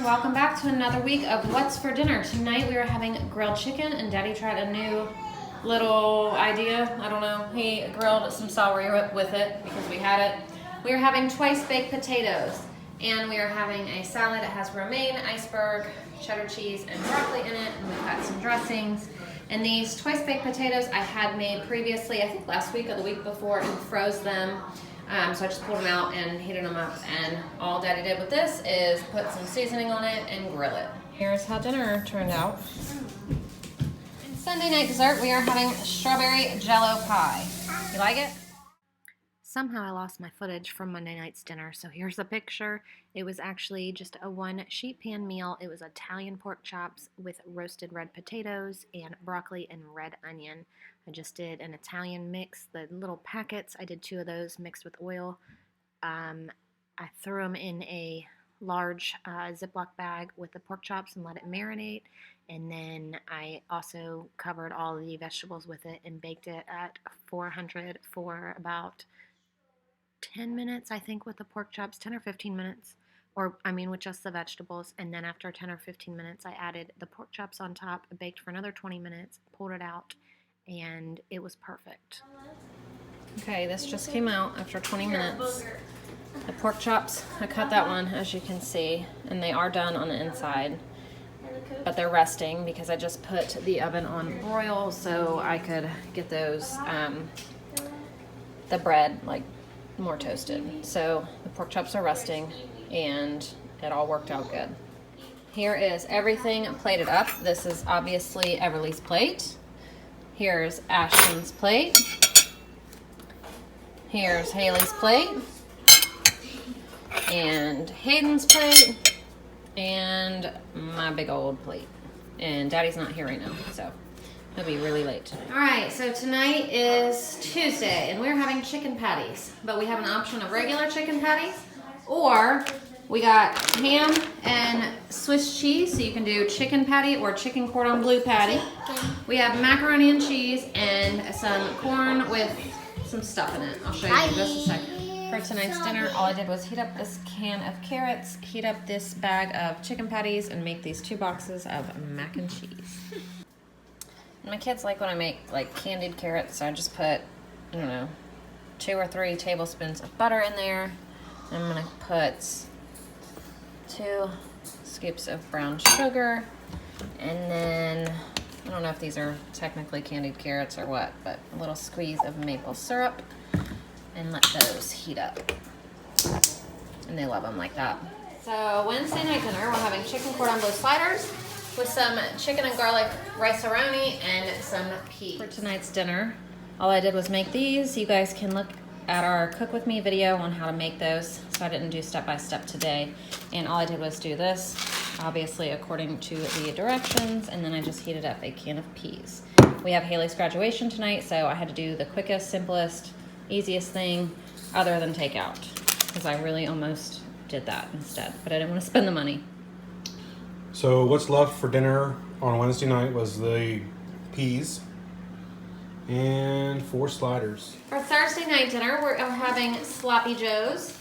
welcome back to another week of What's for Dinner. Tonight we are having grilled chicken, and Daddy tried a new little idea. I don't know, he grilled some celery with it because we had it. We are having twice baked potatoes, and we are having a salad that has romaine, iceberg, cheddar cheese, and broccoli in it, and we've got some dressings. And these twice baked potatoes I had made previously, I think last week or the week before, and froze them. So I just pulled them out and heated them up, and all Daddy did with this is put some seasoning on it and grill it. Here's how dinner turned out. Sunday night dessert, we are having strawberry jello pie. You like it? Somehow I lost my footage from Monday night's dinner, so here's a picture. It was actually just a one sheet pan meal. It was Italian pork chops with roasted red potatoes and broccoli and red onion. I just did an Italian mix, the little packets. I did 2 of those mixed with oil. I threw them in a large Ziploc bag with the pork chops and let it marinate. And then I also covered all the vegetables with it and baked it at 400 for about 10 minutes, I think, with the pork chops, 10 or 15 minutes, with just the vegetables. And then after 10 or 15 minutes, I added the pork chops on top, baked for another 20 minutes, pulled it out, and it was perfect. Okay, this just came out after 20 minutes. The pork chops, I cut that one, as you can see, and they are done on the inside, but they're resting because I just put the oven on broil so I could get those, the bread, more toasted. So the pork chops are resting, and it all worked out good. Here is everything plated up. This is obviously Everly's plate. Here's Ashton's plate. Here's Haley's plate. And Hayden's plate. And my big old plate. And Daddy's not here right now, so he'll be really late. All right, so tonight is Tuesday, and we're having chicken patties. But we have an option of regular chicken patties, or we got ham and Swiss cheese, so you can do chicken patty or chicken cordon bleu patty. We have macaroni and cheese and some corn with some stuff in it. I'll show you in just a second. For tonight's dinner, all I did was heat up this can of carrots, heat up this bag of chicken patties, and make these 2 boxes of mac and cheese. My kids like when I make candied carrots, so I just put, 2 or 3 tablespoons of butter in there. I'm gonna put 2 scoops of brown sugar, and then, I don't know if these are technically candied carrots or what, but a little squeeze of maple syrup, and let those heat up. And they love them like that. So Wednesday night dinner, we're having chicken cordon bleu sliders with some chicken and garlic rice-a-roni and some peas. For tonight's dinner, all I did was make these. You guys can look at our Cook With Me video on how to make those. So I didn't do step-by-step today. And all I did was do this, obviously according to the directions, and then I just heated up a can of peas. We have Haley's graduation tonight, so I had to do the quickest, simplest, easiest thing other than takeout, because I really almost did that instead, but I didn't want to spend the money. So what's left for dinner on Wednesday night was the peas and 4 sliders. For Thursday night dinner, we're having sloppy joes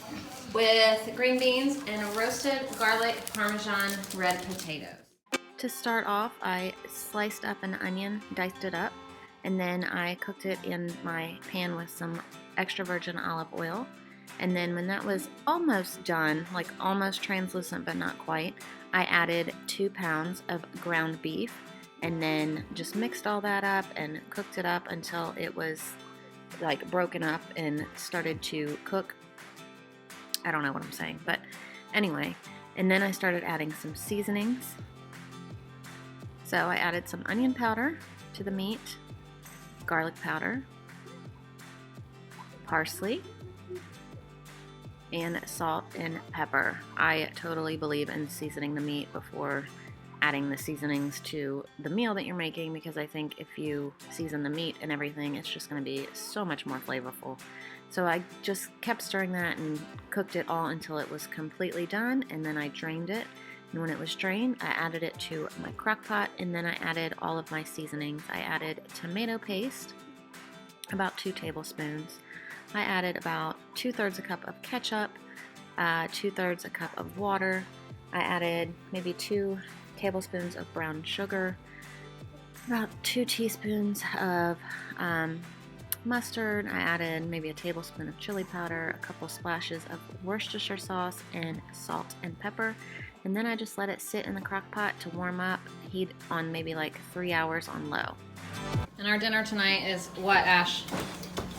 with green beans and roasted garlic parmesan red potatoes. To start off, I sliced up an onion, diced it up, and then I cooked it in my pan with some extra virgin olive oil. And then when that was almost done, almost translucent but not quite, I added 2 pounds of ground beef, and then just mixed all that up and cooked it up until it was broken up and started to cook. I don't know what I'm saying, but anyway. And then I started adding some seasonings. So I added some onion powder to the meat, garlic powder, parsley, and salt and pepper. I totally believe in seasoning the meat before adding the seasonings to the meal that you're making, because I think if you season the meat and everything, it's just going to be so much more flavorful. So I just kept stirring that and cooked it all until it was completely done, and then I drained it. And when it was drained, I added it to my crock pot, and then I added all of my seasonings. I added tomato paste, about 2 tablespoons. I added about 2/3 a cup of ketchup, 2/3 a cup of water. I added maybe 2 tablespoons of brown sugar, about 2 teaspoons of mustard. I added maybe a tablespoon of chili powder, a couple splashes of Worcestershire sauce, and salt and pepper. And then I just let it sit in the crock pot to warm up, heat on maybe like 3 hours on low. And our dinner tonight is what, Ash?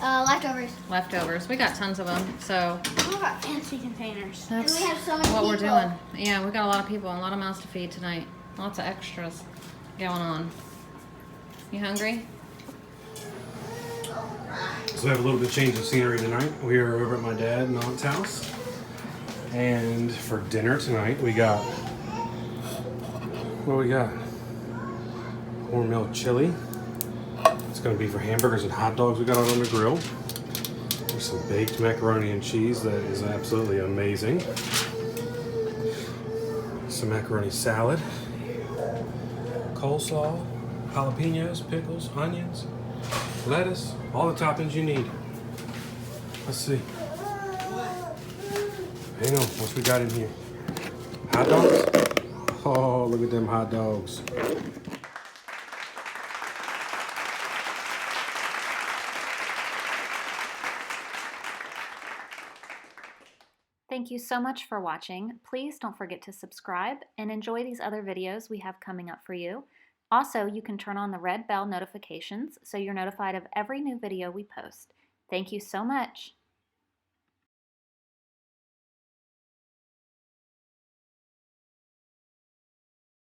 Leftovers. Leftovers. We got tons of them, so We got fancy containers. that's and we have so many what we're people. doing. Yeah, we got a lot of people and a lot of mouths to feed tonight. Lots of extras going on. You hungry? So we have a little bit of change of scenery tonight. We are over at my dad and aunt's house. And for dinner tonight, we got, what we got? Cornmeal chili. It's going to be for hamburgers and hot dogs we got on the grill. There's some baked macaroni and cheese that is absolutely amazing. Some macaroni salad. Coleslaw, jalapenos, pickles, onions, lettuce, all the toppings you need. Let's see. Hang on, what we got in here? Hot dogs? Oh, look at them hot dogs. Thank you so much for watching. Please don't forget to subscribe and enjoy these other videos we have coming up for you. Also, you can turn on the red bell notifications so you're notified of every new video we post. Thank you so much.